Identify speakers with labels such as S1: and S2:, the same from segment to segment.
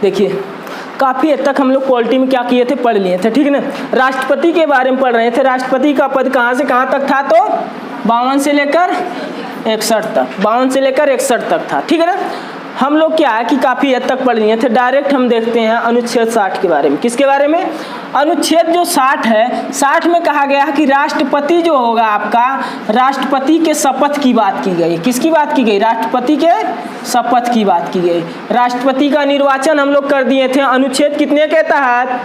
S1: देखिए काफ़ी हद तक हम लोग पॉलिटी में क्या किए थे, पढ़ लिए थे, ठीक है ना। राष्ट्रपति के बारे में पढ़ रहे थे। राष्ट्रपति का पद कहाँ से कहाँ तक था, तो 52 से लेकर 61 तक, 52 से लेकर 61 तक था, ठीक है ना। हम लोग क्या है कि काफ़ी हद तक पढ़ लिए थे। डायरेक्ट हम देखते हैं अनुच्छेद 60 के बारे में। किसके बारे में? अनुच्छेद जो 60 है, 60 में कहा गया है कि राष्ट्रपति जो होगा आपका, राष्ट्रपति के शपथ की बात की गई। किसकी बात की गई? राष्ट्रपति के शपथ की बात की गई। राष्ट्रपति का निर्वाचन हम लोग कर दिए थे अनुच्छेद कितने के तहत?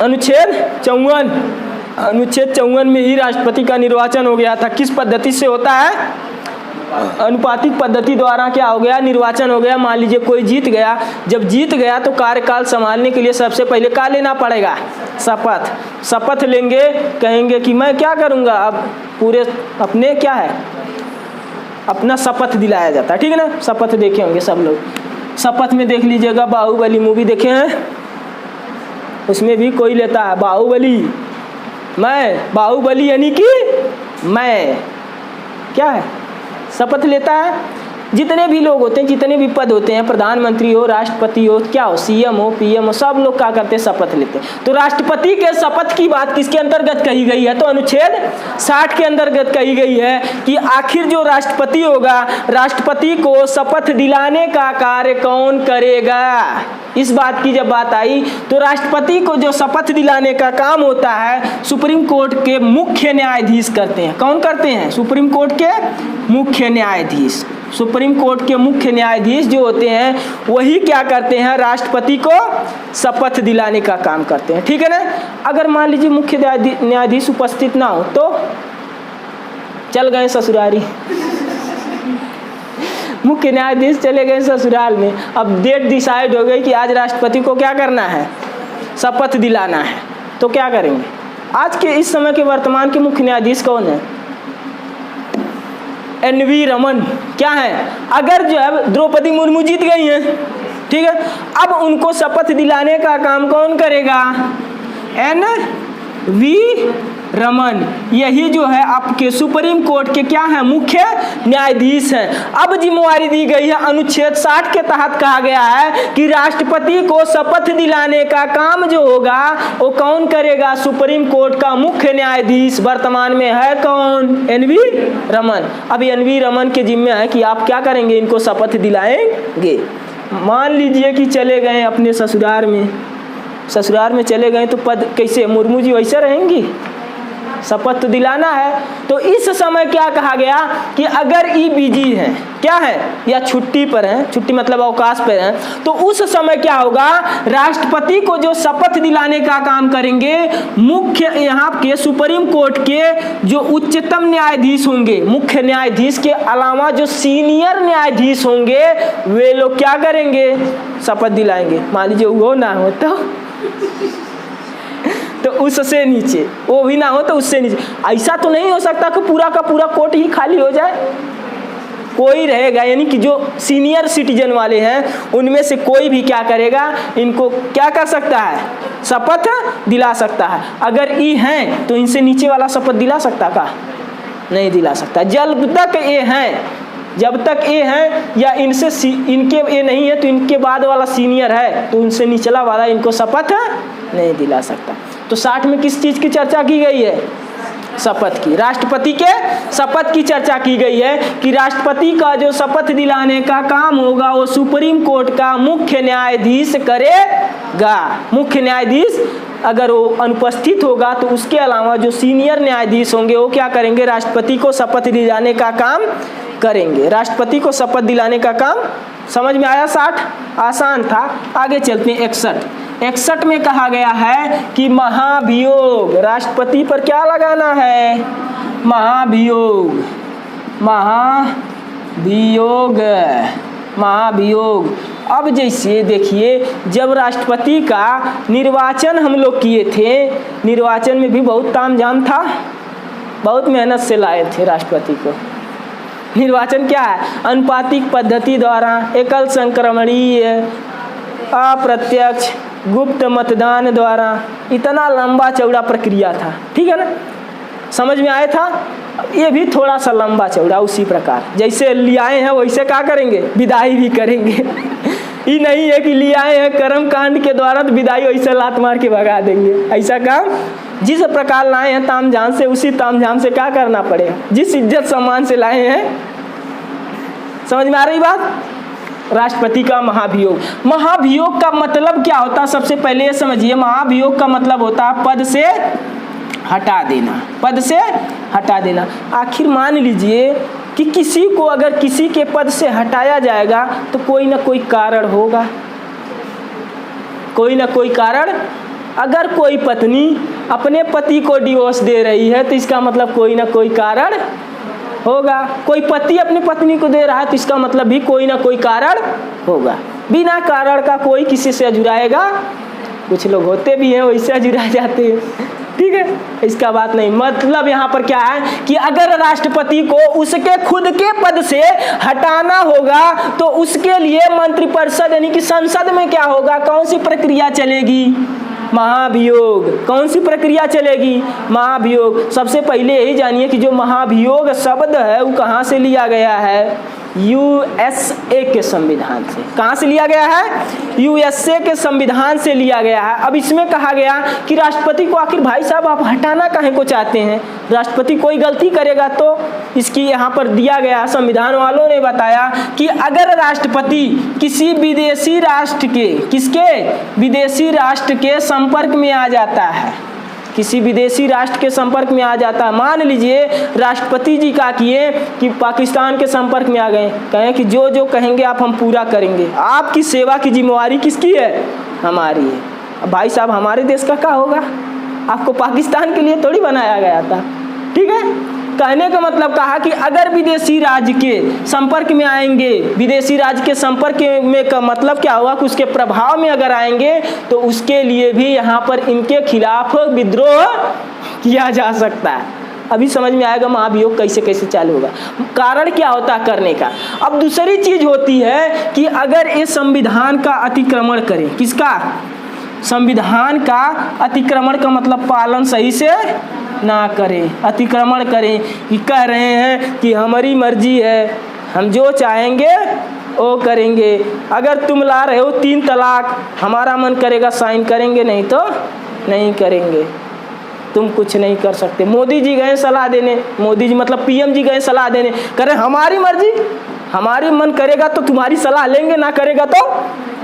S1: अनुच्छेद 54। अनुच्छेद 54 में ही राष्ट्रपति का निर्वाचन हो गया था। किस पद्धति से होता है? अनुपातिक पद्धति द्वारा क्या हो गया? निर्वाचन हो गया। मान लीजिए कोई जीत गया, जब जीत गया तो कार्यकाल संभालने के लिए सबसे पहले क्या लेना पड़ेगा? शपथ। शपथ लेंगे, कहेंगे कि मैं क्या करूंगा, अब पूरे अपने क्या है, अपना शपथ दिलाया जाता है, ठीक है ना। शपथ देखे होंगे सब लोग। शपथ में देख लीजिएगा, बाहुबली मूवी देखे हैं, उसमें भी कोई लेता है बाहुबली, मैं बाहुबली, यानी कि मैं क्या है, शपथ लेता है। जितने भी लोग होते हैं, जितने भी पद होते हैं, प्रधानमंत्री हो, राष्ट्रपति हो, क्या हो, सीएम हो, पीएम हो, सब लोग क्या करते हैं? शपथ लेते हैं। तो राष्ट्रपति के शपथ की बात किसके अंतर्गत कही गई है? तो अनुच्छेद 60 के अंतर्गत कही गई है कि आखिर जो राष्ट्रपति होगा, राष्ट्रपति को शपथ दिलाने का कार्य कौन करेगा। इस बात की जब बात आई तो राष्ट्रपति को जो शपथ दिलाने का काम होता है, सुप्रीम कोर्ट के मुख्य न्यायाधीश करते हैं। कौन करते हैं? सुप्रीम कोर्ट के मुख्य न्यायाधीश। सुप्रीम कोर्ट के मुख्य न्यायाधीश जो होते हैं वही क्या करते हैं? राष्ट्रपति को शपथ दिलाने का काम करते हैं, ठीक है ना। अगर मान लीजिए मुख्य न्यायाधीश उपस्थित ना हो तो चल गए ससुरारी। मुख्य न्यायाधीश चले गए ससुराल में। अब डेट डिसाइड हो गई कि आज राष्ट्रपति को क्या करना है? शपथ दिलाना है। तो क्या करेंगे? आज के इस समय के वर्तमान के मुख्य न्यायाधीश कौन है? एन.वी. रमन। क्या है? अगर जो है द्रौपदी मुर्मू जीत गई हैं, ठीक है, अब उनको शपथ दिलाने का काम कौन करेगा? एन.वी. रमन। यही जो है आपके सुप्रीम कोर्ट के क्या है? मुख्य न्यायाधीश हैं। अब जिम्मेवारी दी गई है, अनुच्छेद 60 के तहत कहा गया है कि राष्ट्रपति को शपथ दिलाने का काम जो होगा वो कौन करेगा? सुप्रीम कोर्ट का मुख्य न्यायाधीश वर्तमान में है कौन? एन.वी. रमन। अब एन.वी. रमन के जिम्मे है कि आप क्या करेंगे? इनको शपथ दिलाएंगे। मान लीजिए कि चले गए अपने ससुराल में, ससुराल में चले गए तो पद कैसे? मुर्मू जी वैसे रहेंगी? शपथ तो दिलाना है। तो इस समय क्या कहा गया कि अगर ई बिजी हैं, क्या है, या छुट्टी पर हैं, छुट्टी मतलब अवकाश पर हैं, तो उस समय क्या होगा? राष्ट्रपति को जो शपथ दिलाने का काम करेंगे मुख्य यहाँ के सुप्रीम कोर्ट के जो उच्चतम न्यायाधीश होंगे, मुख्य न्यायाधीश के अलावा जो सीनियर न्यायाधीश होंगे वे लोग क्या करेंगे? शपथ दिलाएंगे। मान लीजिए वो ना हो तो उससे नीचे, वो भी ना हो तो उससे नीचे। ऐसा तो नहीं हो सकता कि पूरा का पूरा कोर्ट ही खाली हो जाए। कोई रहेगा, यानी कि जो सीनियर सिटीजन वाले हैं उनमें से कोई भी क्या करेगा? इनको क्या कर सकता है? शपथ दिला सकता है। अगर ई हैं तो इनसे नीचे वाला शपथ दिला सकता का? नहीं दिला सकता। जब तक ये हैं, जब तक ये हैं या इनसे इनके ये नहीं है तो इनके बाद वाला सीनियर है तो उनसे निचला वाला इनको शपथ नहीं दिला सकता। तो 60 में किस चीज़ की चर्चा की गई है? शपथ की। राष्ट्रपति के शपथ की चर्चा की गई है कि राष्ट्रपति का जो शपथ दिलाने का काम होगा वो सुप्रीम कोर्ट का मुख्य न्यायाधीश करेगा। मुख्य न्यायाधीश अगर वो अनुपस्थित होगा तो उसके अलावा जो सीनियर न्यायाधीश होंगे वो क्या करेंगे? राष्ट्रपति को शपथ दिलाने का काम करेंगे। राष्ट्रपति को शपथ दिलाने का काम समझ में आया? 60 आसान था। आगे चलते हैं 61 में कहा गया है कि महाभियोग। राष्ट्रपति पर क्या लगाना है? महाभियोग। महाभियोग। महाभियोग। अब जैसे देखिए, जब राष्ट्रपति का निर्वाचन हम लोग किए थे, निर्वाचन में भी बहुत तामझाम था, बहुत मेहनत से लाए थे राष्ट्रपति को। निर्वाचन क्या है? अनुपातिक पद्धति द्वारा, एकल संक्रमणीय, अप्रत्यक्ष, गुप्त मतदान द्वारा, इतना लंबा चौड़ा प्रक्रिया था, ठीक है ना। समझ में आया था? ये भी थोड़ा सा लंबा चौड़ा उसी प्रकार जैसे ले आए हैं वैसे क्या करेंगे? विदाई भी करेंगे। ये नहीं है कि ले आए हैं कर्म कांड के द्वारा तो विदाई ऐसा लात मार के भगा देंगे। ऐसा काम जिस प्रकार लाए हैं ताम झाम से, उसी ताम झाम से क्या करना पड़ेगा, जिस इज्जत सम्मान से लाए हैं। समझ में आ रही बात? राष्ट्रपति का महाभियोग। महाभियोग का मतलब क्या होता है? सबसे पहले ये समझिए, महाभियोग का मतलब होता है पद से हटा देना, पद से हटा देना। आखिर मान लीजिए कि किसी को अगर किसी के पद से हटाया जाएगा तो कोई ना कोई कारण होगा, कोई ना कोई कारण। अगर कोई पत्नी अपने पति को डिवोर्स दे रही है तो इसका मतलब कोई ना कोई कारण होगा। कोई पति अपनी पत्नी को दे रहा है तो इसका मतलब भी कोई ना कोई कारण होगा। बिना कारण का कोई किसी से अजुराएगा, कुछ लोग होते भी हैं वैसे अजुरा जाते हैं, ठीक है, इसका बात नहीं। मतलब यहाँ पर क्या है कि अगर राष्ट्रपति को उसके खुद के पद से हटाना होगा तो उसके लिए मंत्रिपरिषद यानी कि संसद में क्या होगा, कौन सी प्रक्रिया चलेगी? महाभियोग। कौन सी प्रक्रिया चलेगी? महाभियोग। सबसे पहले यही जानिए कि जो महाभियोग शब्द है वो कहाँ से लिया गया है? यूएसए के संविधान से। कहाँ से लिया गया है? यूएसए के संविधान से लिया गया है। अब इसमें कहा गया कि राष्ट्रपति को आखिर भाई साहब आप हटाना काहे को चाहते हैं? राष्ट्रपति कोई गलती करेगा तो इसकी यहाँ पर दिया गया, संविधान वालों ने बताया कि अगर राष्ट्रपति किसी विदेशी राष्ट्र के, किसके? विदेशी राष्ट्र के संपर्क में आ जाता है, किसी विदेशी राष्ट्र के संपर्क में आ जाता है। मान लीजिए राष्ट्रपति जी का किए कि पाकिस्तान के संपर्क में आ गए, कहें कि जो जो कहेंगे आप हम पूरा करेंगे, आपकी सेवा की जिम्मेवारी किसकी है? हमारी है। अब भाई साहब हमारे देश का क्या होगा? आपको पाकिस्तान के लिए थोड़ी बनाया गया था, ठीक है। कहने का मतलब कहा कि अगर विदेशी राज्य के संपर्क में आएंगे, विदेशी राज्य के संपर्क में का मतलब क्या हुआ कि उसके प्रभाव में अगर आएंगे तो उसके लिए भी यहाँ पर इनके खिलाफ विद्रोह किया जा सकता है। अभी समझ में आएगा महाभियोग कैसे कैसे चालू होगा, कारण क्या होता है करने का। अब दूसरी चीज होती है कि अगर ये संविधान का अतिक्रमण करें, किसका? संविधान का अतिक्रमण का मतलब पालन सही से ना करें, अतिक्रमण करें, कि कह रहे हैं कि हमारी मर्जी है, हम जो चाहेंगे वो करेंगे। अगर तुम ला रहे हो 3 तलाक, हमारा मन करेगा साइन करेंगे, नहीं तो नहीं करेंगे, तुम कुछ नहीं कर सकते। मोदी जी गए सलाह देने, मोदी जी मतलब पीएम जी गए सलाह देने, कह रहे हमारी मर्जी, हमारी मन करेगा तो तुम्हारी सलाह लेंगे, ना करेगा तो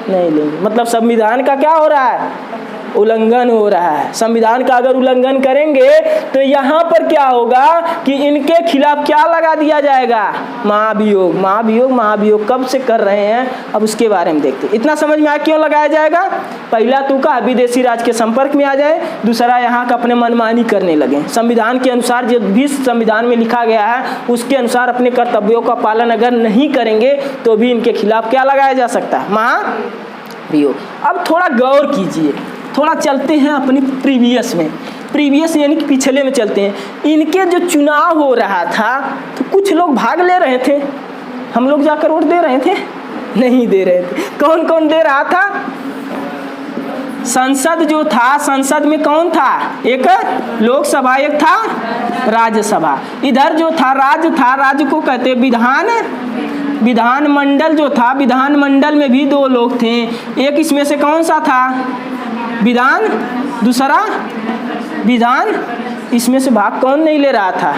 S1: नहीं लेंगे। मतलब संविधान का क्या हो रहा है? उल्लंघन हो रहा है। संविधान का अगर उल्लंघन करेंगे तो यहाँ पर क्या होगा कि इनके खिलाफ क्या लगा दिया जाएगा? महाभियोग। महाभियोग महाभियोग कब से कर रहे हैं अब उसके बारे में देखते हैं। इतना समझ में आया क्यों लगाया जाएगा? पहला तो का विदेशी राज्य के संपर्क में आ जाए, दूसरा यहाँ का अपने मनमानी करने लगे। संविधान के अनुसार जो भी संविधान में लिखा गया है उसके अनुसार अपने कर्तव्यों का पालन अगर नहीं करेंगे तो भी इनके खिलाफ क्या लगाया जा सकता है? महाभियोग। अब थोड़ा गौर कीजिए, थोड़ा चलते हैं अपनी प्रीवियस में, प्रीवियस यानी कि पिछले में चलते हैं। इनके जो चुनाव हो रहा था तो कुछ लोग भाग ले रहे थे, हम लोग जाकर वोट दे रहे थे? नहीं दे रहे थे। कौन कौन दे रहा था? संसद जो था, संसद में कौन था? एक लोकसभा, एक था राज्यसभा। इधर जो था राज्य को कहते विधान, विधानमंडल जो था, विधानमंडल में भी 2 लोग थे। एक इसमें से कौन सा था? विधान, दूसरा विधान। इसमें से भाग कौन नहीं ले रहा था?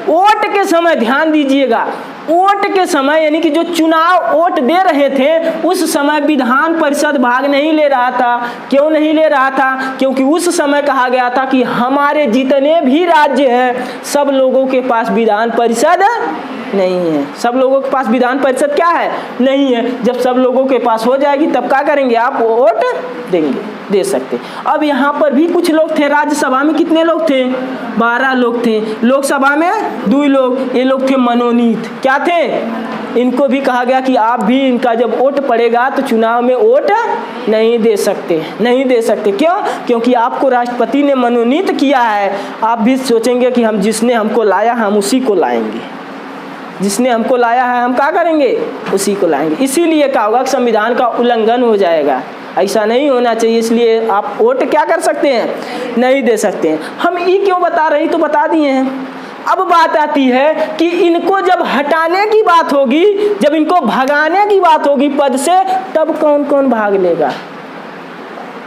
S1: वोट के समय ध्यान दीजिएगा, वोट के समय यानी कि जो चुनाव वोट दे रहे थे उस समय विधान परिषद भाग नहीं ले रहा था। क्यों नहीं ले रहा था? क्योंकि उस समय कहा गया था कि हमारे जितने भी राज्य हैं सब लोगों के पास विधान परिषद नहीं है। सब लोगों के पास विधान परिषद क्या है? नहीं है। जब सब लोगों के पास हो जाएगी तब क्या करेंगे? आप वोट देंगे, दे सकते। अब यहाँ पर भी कुछ लोग थे। राज्यसभा में कितने लोग थे? 12 लोग थे। लोकसभा में 2 लोग, ये लोग थे मनोनीत। क्या थे? इनको भी कहा गया कि आप भी, इनका जब वोट पड़ेगा तो चुनाव में वोट नहीं दे सकते, नहीं दे सकते। क्यों? क्योंकि आपको राष्ट्रपति ने मनोनीत किया है। आप भी सोचेंगे कि हम जिसने हमको लाया हम उसी को लाएंगे, जिसने हमको लाया है हम क्या करेंगे? उसी को लाएंगे। इसीलिए क्या होगा कि संविधान का उल्लंघन हो जाएगा। ऐसा नहीं होना चाहिए, इसलिए आप वोट क्या कर सकते हैं? नहीं दे सकते हैं। हम ये क्यों बता रहे हैं तो बता दिए हैं। अब बात आती है कि इनको जब हटाने की बात होगी, जब इनको भगाने की बात होगी पद से, तब कौन कौन भाग लेगा?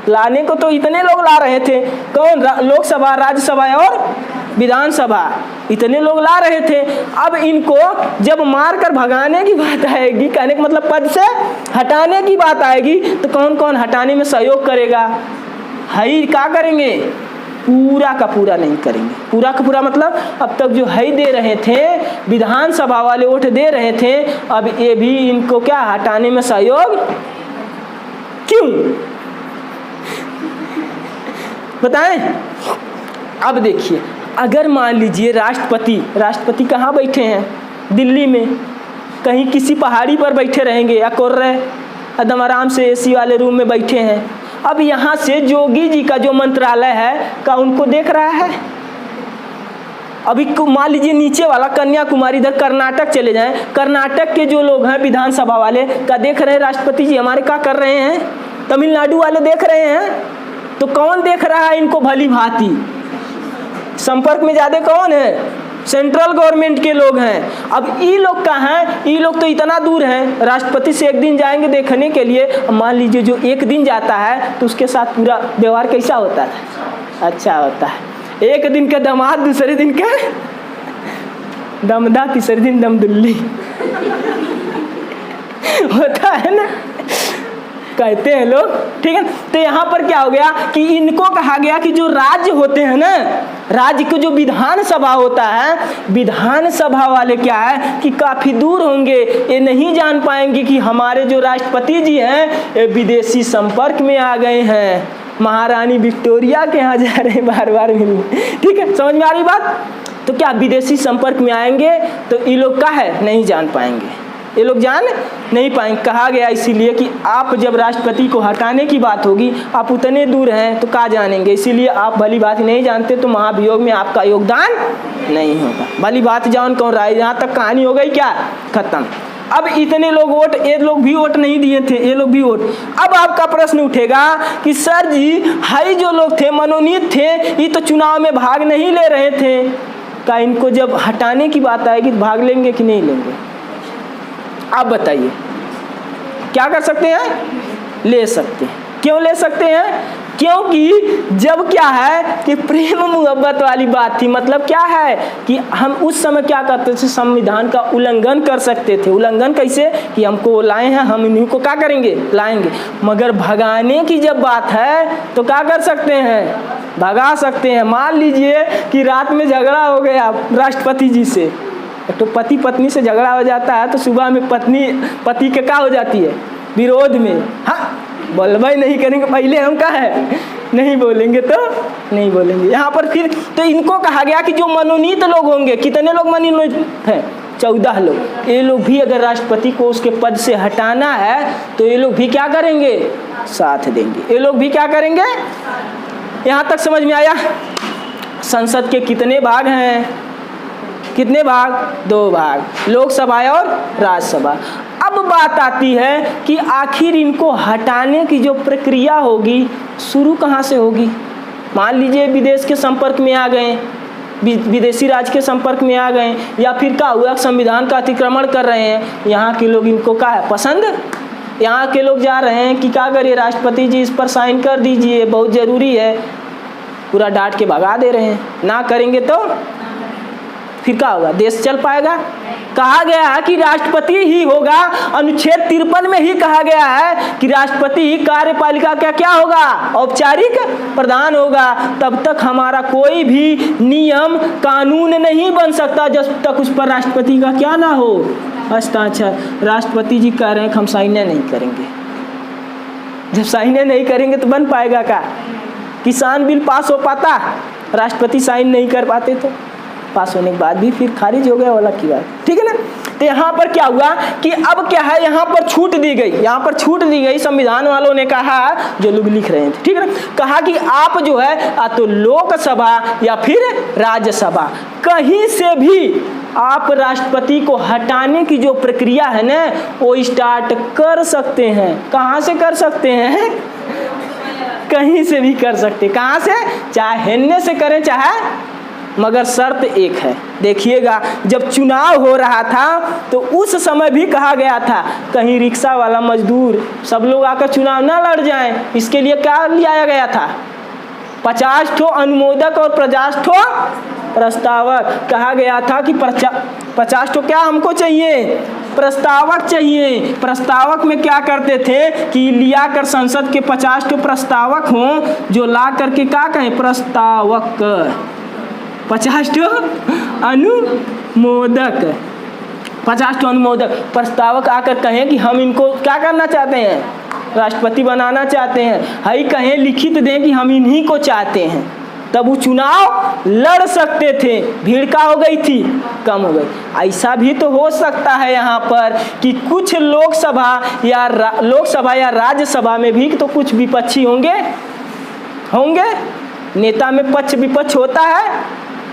S1: लाने को तो इतने लोग ला रहे थे, कौन? लोकसभा, राज्यसभा और विधानसभा, इतने लोग ला रहे थे। अब इनको जब मार कर भगाने की बात आएगी, कहने का मतलब पद से हटाने की बात आएगी, तो कौन कौन हटाने में सहयोग करेगा? हई क्या करेंगे? पूरा का पूरा नहीं करेंगे। पूरा का पूरा मतलब अब तक जो हई दे रहे थे, विधानसभा वाले वोट दे रहे थे, अब ये भी इनको क्या हटाने में सहयोग क्यों? बताएं। अब देखिए, अगर मान लीजिए राष्ट्रपति कहाँ बैठे हैं? दिल्ली में, कहीं किसी पहाड़ी पर बैठे रहेंगे या कोर्रे एकदम आराम से एसी वाले रूम में बैठे हैं। अब यहाँ से जोगी जी का जो मंत्रालय है का उनको देख रहा है? अभी मान लीजिए नीचे वाला कन्याकुमारी, इधर कर्नाटक चले जाएं, कर्नाटक के जो लोग हैं विधानसभा वाले का देख रहे हैं राष्ट्रपति जी हमारे क्या कर रहे हैं? तमिलनाडु वाले देख रहे हैं। तो कौन देख रहा है इनको भली भांति? संपर्क में ज्यादा कौन है? सेंट्रल गवर्नमेंट के लोग हैं। अब ये लोग कहाँ हैं? ये लोग तो इतना दूर हैं, राष्ट्रपति से एक दिन जाएंगे देखने के लिए। मान लीजिए जो एक दिन जाता है तो उसके साथ पूरा व्यवहार कैसा होता है? अच्छा होता है। एक दिन का दामाद, दूसरे दिन का दमदा, तीसरे दिन दमदुल्ली होता है ना, कहते हैं लोग, ठीक है। तो यहाँ पर क्या हो गया कि इनको कहा गया कि जो राज्य होते हैं ना, राज्य को जो विधानसभा होता है, विधानसभा वाले क्या है कि काफी दूर होंगे, ये नहीं जान पाएंगे कि हमारे जो राष्ट्रपति जी हैं ये विदेशी संपर्क में आ गए हैं, महारानी विक्टोरिया के यहाँ जा रहे हैं बार बार मिलने। ठीक है, समझ में आ रही बात? तो क्या विदेशी संपर्क में आएंगे तो ये लोग क्या है नहीं जान पाएंगे, ये लोग जान नहीं पाएंगे। कहा गया इसीलिए कि आप जब राष्ट्रपति को हटाने की बात होगी, आप उतने दूर हैं तो क्या जानेंगे, इसीलिए आप भली बात नहीं जानते तो महाभियोग में आपका योगदान नहीं होगा। भली बात जान कौन रहा है? यहाँ तक कहानी हो गई क्या? खत्म। अब इतने लोग वोट, ये लोग भी वोट नहीं दिए थे, ये लोग भी वोट। अब आपका प्रश्न उठेगा कि सर जी हाई जो लोग थे, मनोनीत थे, ये तो चुनाव में भाग नहीं ले रहे थे, क्या इनको जब हटाने की बात आएगी तो भाग लेंगे कि नहीं लेंगे? आप बताइए, क्या कर सकते हैं? ले सकते हैं। क्यों ले सकते हैं? क्योंकि जब क्या है कि प्रेम मोहब्बत वाली बात थी, मतलब क्या है कि हम उस समय क्या करते थे, संविधान का उल्लंघन कर सकते थे। उल्लंघन कैसे? कि हमको लाए हैं, हम इन्हीं को क्या करेंगे? लाएंगे। मगर भगाने की जब बात है तो क्या कर सकते हैं? भगा सकते हैं। मान लीजिए कि रात में झगड़ा हो गया राष्ट्रपति जी से, तो पति पत्नी से झगड़ा हो जाता है तो सुबह में पति के क्या हो जाती है? विरोध में। हाँ, बोलबा ही नहीं करेंगे, पहले हम क्या है नहीं बोलेंगे तो नहीं बोलेंगे। यहाँ पर फिर तो इनको कहा गया कि जो मनोनीत लोग होंगे, कितने लोग मनोनीत हैं? 14 लोग। ये लोग भी अगर राष्ट्रपति को उसके पद से हटाना है तो ये लोग भी क्या करेंगे? साथ देंगे। ये लोग भी क्या करेंगे? यहाँ तक समझ में आया? संसद के कितने भाग हैं? कितने भाग? 2 भाग, लोकसभा और राज्यसभा। अब बात आती है कि आखिर इनको हटाने की जो प्रक्रिया होगी शुरू कहाँ से होगी? मान लीजिए विदेश के संपर्क में आ गए, विदेशी राज्य के संपर्क में आ गए, या फिर क्या हुआ संविधान का अतिक्रमण कर रहे हैं, यहाँ के लोग इनको क्या है पसंद, यहाँ के लोग जा रहे हैं कि क्या करिए राष्ट्रपति जी इस पर साइन कर दीजिए, बहुत ज़रूरी है, पूरा डांट के भगा दे रहे हैं। ना करेंगे तो फिर क्या होगा? देश चल पाएगा? कहा गया है कि राष्ट्रपति ही होगा, अनुच्छेद 53 में ही कहा गया है कि राष्ट्रपति ही कार्यपालिका का क्या होगा? औपचारिक प्रधान होगा। तब तक हमारा कोई भी नियम कानून नहीं बन सकता जब तक उस पर राष्ट्रपति का क्या ना हो, हस्ताक्षर। राष्ट्रपति जी कह रहे हैं कि हम साइन नहीं करेंगे, जब साइन नहीं करेंगे तो बन पाएगा क्या? किसान बिल पास हो पाता, राष्ट्रपति साइन नहीं कर पाते तो पास होने के बाद भी फिर खारिज हो गया वाला की बात, ठीक है ना। तो यहाँ पर क्या हुआ कि अब क्या है, यहाँ पर छूट दी गई, यहाँ पर छूट दी गई। संविधान वालों ने कहा, जो लोग लिख रहे थे, ठीक है ना, कहा कि आप जो है तो लोकसभा या फिर राज्यसभा कहीं से भी आप राष्ट्रपति को हटाने की जो प्रक्रिया है ना वो स्टार्ट कर सकते हैं। कहाँ से कर सकते हैं? कहीं से भी कर सकते। कहाँ से? चाहे हेलने से करें चाहे मगर शर्त एक है। देखिएगा, जब चुनाव हो रहा था तो उस समय भी कहा गया था कहीं रिक्शा वाला, मजदूर सब लोग आकर चुनाव ना लड़ जाएं, इसके लिए क्या लिया गया था? 50 ठो अनुमोदक और 50 ठो प्रस्तावक। कहा गया था कि 50 ठो क्या हमको चाहिए? प्रस्तावक चाहिए। प्रस्तावक में क्या करते थे कि लिया कर संसद के 50 ठो प्रस्तावक हों, जो ला करके क्या कहें? प्रस्तावक। 50 ठो अनुमोदक, 50 ठो अनुमोदक, प्रस्तावक आकर कहें कि हम इनको क्या करना चाहते हैं? राष्ट्रपति बनाना चाहते हैं। हई कहें, लिखित दें कि हम इन्हीं को चाहते हैं, तब वो चुनाव लड़ सकते थे। भीड़ का हो गई थी, कम हो गई। ऐसा भी तो हो सकता है यहाँ पर कि कुछ लोकसभा या राज्यसभा में भी तो कुछ विपक्षी होंगे। नेता में पक्ष विपक्ष होता है।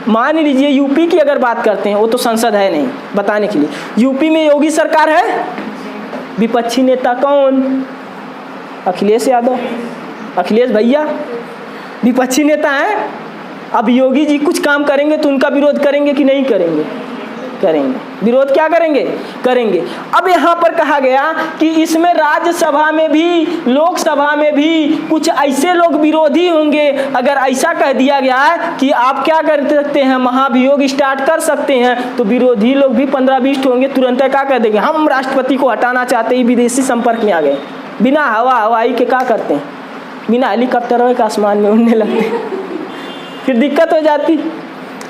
S1: मान लीजिए यूपी की अगर बात करते हैं, वो तो संसद है नहीं बताने के लिए। यूपी में योगी सरकार है, विपक्षी नेता कौन? अखिलेश यादव, अखिलेश भैया विपक्षी नेता हैं। अब योगी जी कुछ काम करेंगे तो उनका विरोध करेंगे कि नहीं करेंगे? करेंगे। विरोध क्या करेंगे। अब यहाँ पर कहा गया कि इसमें राज्यसभा में भी, लोकसभा में भी कुछ ऐसे लोग विरोधी होंगे। अगर ऐसा कह दिया गया है कि आप क्या कर सकते हैं, महाभियोग स्टार्ट कर सकते हैं, तो विरोधी लोग भी 15-20 होंगे, तुरंत क्या कर देंगे? हम राष्ट्रपति को हटाना चाहते ही विदेशी संपर्क में आ गए। बिना हवाई के क्या करते हैं? बिना हेलीकॉप्टर के आसमान में उड़ने लगते, फिर दिक्कत हो जाती।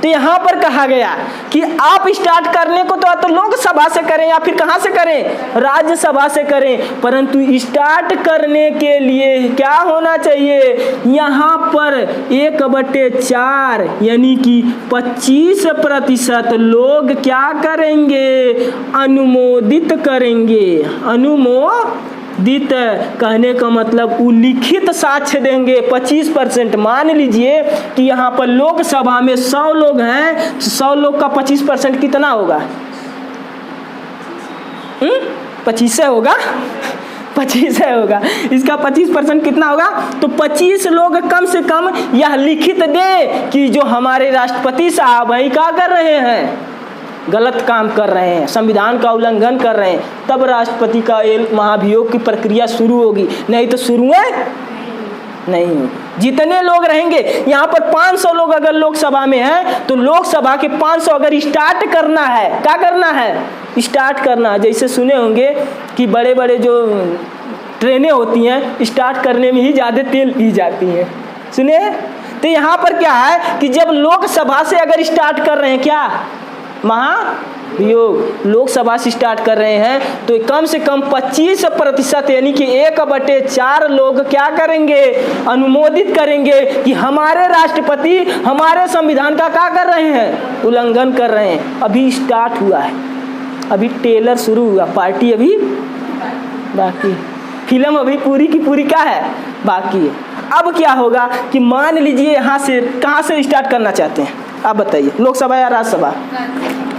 S1: तो यहाँ पर कहा गया कि आप स्टार्ट करने को तो लोकसभा से करें या फिर कहाँ से करें? राज्यसभा से करें, परंतु स्टार्ट करने के लिए क्या होना चाहिए? यहाँ पर 1/4 यानी कि 25% लोग क्या करेंगे? अनुमोदित करेंगे। अनुमोदित कहने का मतलब उल्लिखित साक्ष्य देंगे। 25%, मान लीजिए कि यहाँ पर लोकसभा में 100 लोग हैं, 100 लोग का 25% कितना होगा? 25 होगा, 25 होगा। इसका 25% कितना होगा? तो 25 लोग कम से कम यह लिखित दे कि जो हमारे राष्ट्रपति साहब हैं क्या कर रहे हैं? गलत काम कर रहे हैं, संविधान का उल्लंघन कर रहे हैं, तब राष्ट्रपति का महाभियोग की प्रक्रिया शुरू होगी, नहीं तो शुरू नहीं होगी। जितने लोग रहेंगे, यहाँ पर 500 लोग अगर लोकसभा में हैं, तो लोकसभा के 500 अगर स्टार्ट करना है, क्या करना है? स्टार्ट करना है। जैसे सुने होंगे कि बड़े बड़े जो ट्रेनें होती हैं, स्टार्ट करने में ही ज़्यादा तेल पी जाती हैं, सुने? तो यहाँ पर क्या है कि जब लोकसभा से अगर स्टार्ट कर रहे हैं, क्या महाभियोग लोकसभा से स्टार्ट कर रहे हैं, तो कम से कम 25% यानी कि 1/4 लोग क्या करेंगे? अनुमोदित करेंगे कि हमारे राष्ट्रपति हमारे संविधान का क्या कर रहे हैं? उल्लंघन कर रहे हैं। अभी स्टार्ट हुआ है, अभी ट्रेलर शुरू हुआ, पार्टी अभी बाकी, फिल्म अभी पूरी की पूरी क्या है? बाकी है। अब क्या होगा कि मान लीजिए यहाँ से कहाँ से स्टार्ट करना चाहते हैं आप बताइए? लोकसभा या राज्यसभा?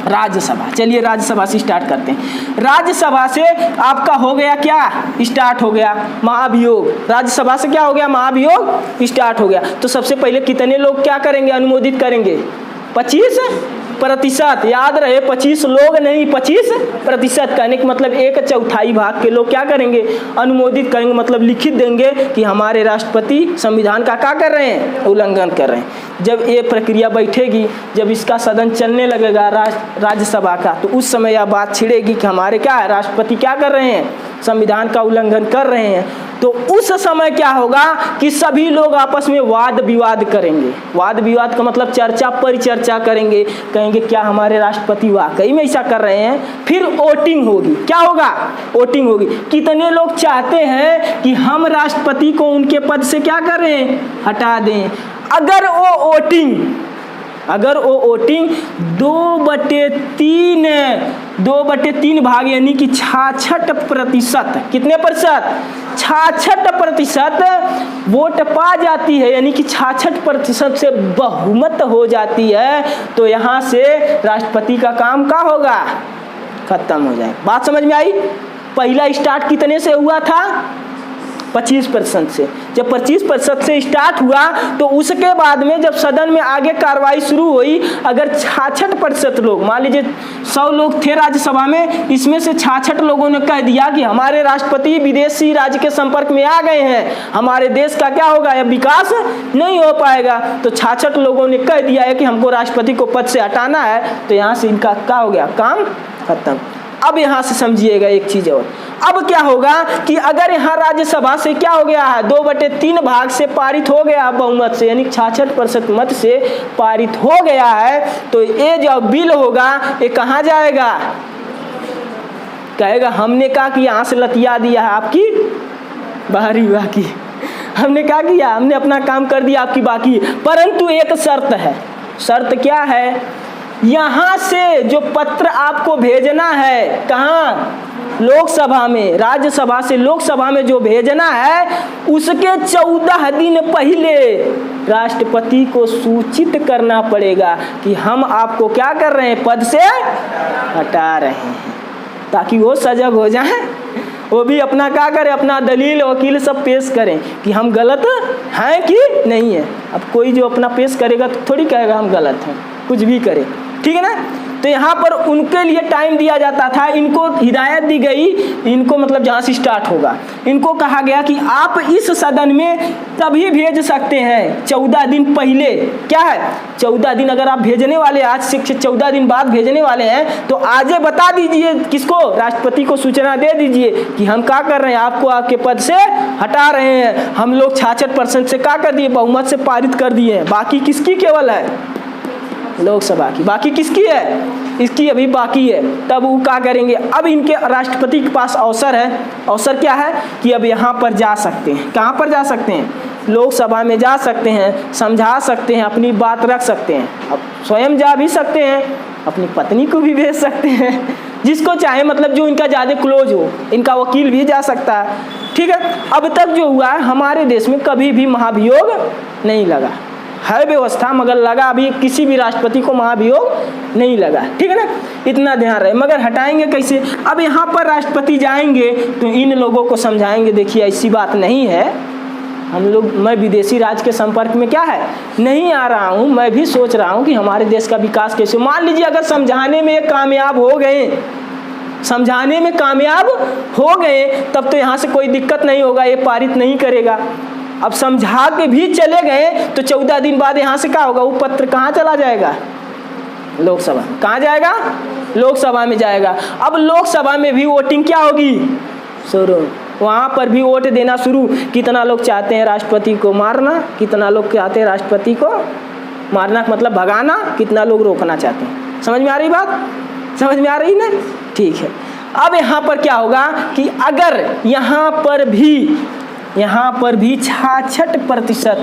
S1: राज्यसभा। चलिए राज्यसभा से स्टार्ट करते हैं। राज्यसभा से आपका हो गया क्या? स्टार्ट हो गया महाभियोग। राज्यसभा से क्या हो गया? महाभियोग स्टार्ट हो गया। तो सबसे पहले कितने लोग क्या करेंगे? अनुमोदित करेंगे? 25%। याद रहे, 25 लोग नहीं, 25%। कहने का मतलब 1/4 भाग के लोग क्या करेंगे? अनुमोदित करेंगे, मतलब लिखित देंगे कि हमारे राष्ट्रपति संविधान का क्या कर रहे हैं? उल्लंघन कर रहे हैं। जब ये प्रक्रिया बैठेगी, जब इसका सदन चलने लगेगा राज्यसभा का, तो उस समय यह बात छिड़ेगी कि हमारे क्या है? राष्ट्रपति क्या कर रहे हैं? संविधान का उल्लंघन कर रहे हैं। तो उस समय क्या होगा कि सभी लोग आपस में वाद विवाद करेंगे। वाद विवाद का मतलब चर्चा परिचर्चा करेंगे, कहेंगे क्या हमारे राष्ट्रपति वाकई में ऐसा कर रहे हैं? फिर वोटिंग होगी। क्या होगा? वोटिंग होगी। कितने लोग चाहते हैं कि हम राष्ट्रपति को उनके पद से क्या करें? हटा दें। अगर वो वोटिंग 2/3 भाग यानी कि 66%, कितने प्रतिशत? 66% वोट पा जाती है, यानी कि 66% से बहुमत हो जाती है, तो यहाँ से राष्ट्रपति का काम क्या होगा? खत्म हो जाए। बात समझ में आई? पहला स्टार्ट कितने से हुआ था? 25% से। जब 25% से स्टार्ट हुआ तो उसके बाद में जब सदन में आगे कार्रवाई शुरू हुई, अगर 66% लोग, मान लीजिए 100 लोग थे राज्यसभा में, इसमें से 66 लोगों ने कह दिया कि हमारे राष्ट्रपति विदेशी राज्य के संपर्क में आ गए हैं, हमारे देश का क्या होगा, यह विकास नहीं हो पाएगा। तो 66 लोगों ने कह दिया है कि हमको राष्ट्रपति को पद से हटाना है, तो यहाँ से इनका क्या हो गया, काम खत्म। अब यहाँ से समझिएगा एक चीज और, अब क्या होगा कि अगर यहाँ राज्यसभा से क्या हो गया है, 2/3 भाग से पारित हो गया बहुमत से, यानी 66% मत से पारित हो गया है, तो ये जो बिल होगा ये कहाँ जाएगा, कहेगा हमने कहा कि यहाँ से लतिया दिया है आपकी बाहरी बाकी, हमने क्या किया, हमने अपना काम कर दिया आपकी बाकी। परंतु एक शर्त है, शर्त क्या है, यहाँ से जो पत्र आपको भेजना है, कहाँ, लोकसभा में, राज्यसभा से लोकसभा में जो भेजना है, उसके 14 दिन पहले राष्ट्रपति को सूचित करना पड़ेगा कि हम आपको क्या कर रहे हैं, पद से हटा रहे हैं, ताकि वो सजग हो जाए, वो भी अपना क्या करें, अपना दलील वकील सब पेश करें कि हम गलत हैं कि नहीं है। अब कोई जो अपना पेश करेगा तो थोड़ी कहेगा हम गलत हैं, कुछ भी करे, ठीक है ना। तो यहाँ पर उनके लिए टाइम दिया जाता था, इनको हिदायत दी गई, इनको मतलब जहाँ से स्टार्ट होगा, इनको कहा गया कि आप इस सदन में तभी भेज सकते हैं 14 दिन पहले। क्या है, 14 दिन अगर आप भेजने वाले, आज से 14 दिन बाद भेजने वाले हैं, तो आज बता दीजिए किसको, राष्ट्रपति को सूचना दे दीजिए कि हम क्या कर रहे हैं, आपको आपके पद से हटा रहे हैं। हम लोग 66% से क्या कर दिए, बहुमत से पारित कर दिए हैं। बाकी किसकी केवल है, लोकसभा की, बाकी किसकी है, इसकी अभी बाकी है। तब वो क्या करेंगे, अब इनके राष्ट्रपति के पास अवसर है, अवसर क्या है कि अब यहाँ पर जा सकते हैं, कहाँ पर जा सकते हैं, लोकसभा में जा सकते हैं, समझा सकते हैं, अपनी बात रख सकते हैं। अब स्वयं जा भी सकते हैं, अपनी पत्नी को भी भेज सकते हैं, जिसको चाहे, मतलब जो इनका ज़्यादा क्लोज हो, इनका वकील भी जा सकता है, ठीक है। अब तक जो हुआ है, हमारे देश में कभी भी महाभियोग नहीं लगा है, व्यवस्था, मगर लगा अभी किसी भी राष्ट्रपति को महाभियोग नहीं लगा, ठीक है ना, इतना ध्यान रहे। मगर हटाएंगे कैसे, अब यहाँ पर राष्ट्रपति जाएंगे तो इन लोगों को समझाएंगे, देखिए ऐसी बात नहीं है, हम लोग, मैं विदेशी राज्य के संपर्क में क्या है, नहीं आ रहा हूँ, मैं भी सोच रहा हूँ कि हमारे देश का विकास कैसे। मान लीजिए अगर समझाने में कामयाब हो गए, समझाने में कामयाब हो गए, तब तो यहाँ से कोई दिक्कत नहीं होगा, ये पारित नहीं करेगा। अब समझा के भी चले गए तो 14 दिन बाद यहाँ से क्या होगा, वो पत्र कहाँ चला जाएगा, लोकसभा। कहाँ जाएगा, लोकसभा में जाएगा। अब लोकसभा में भी वोटिंग क्या होगी, शुरू, वहाँ पर भी वोट देना शुरू। कितना लोग चाहते हैं राष्ट्रपति को मारना, कितना लोग चाहते हैं राष्ट्रपति को मारना मतलब भगाना, कितना लोग रोकना चाहते हैं। समझ में आ रही बात, समझ में आ रही ना, ठीक है। अब यहाँ पर क्या होगा कि अगर यहाँ पर भी 66%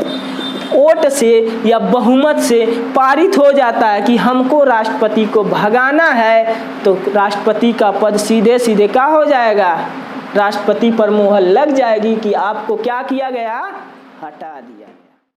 S1: वोट से या बहुमत से पारित हो जाता है कि हमको राष्ट्रपति को भगाना है, तो राष्ट्रपति का पद सीधे सीधे क्या हो जाएगा, राष्ट्रपति पर मुहर लग जाएगी कि आपको क्या किया गया, हटा दिया।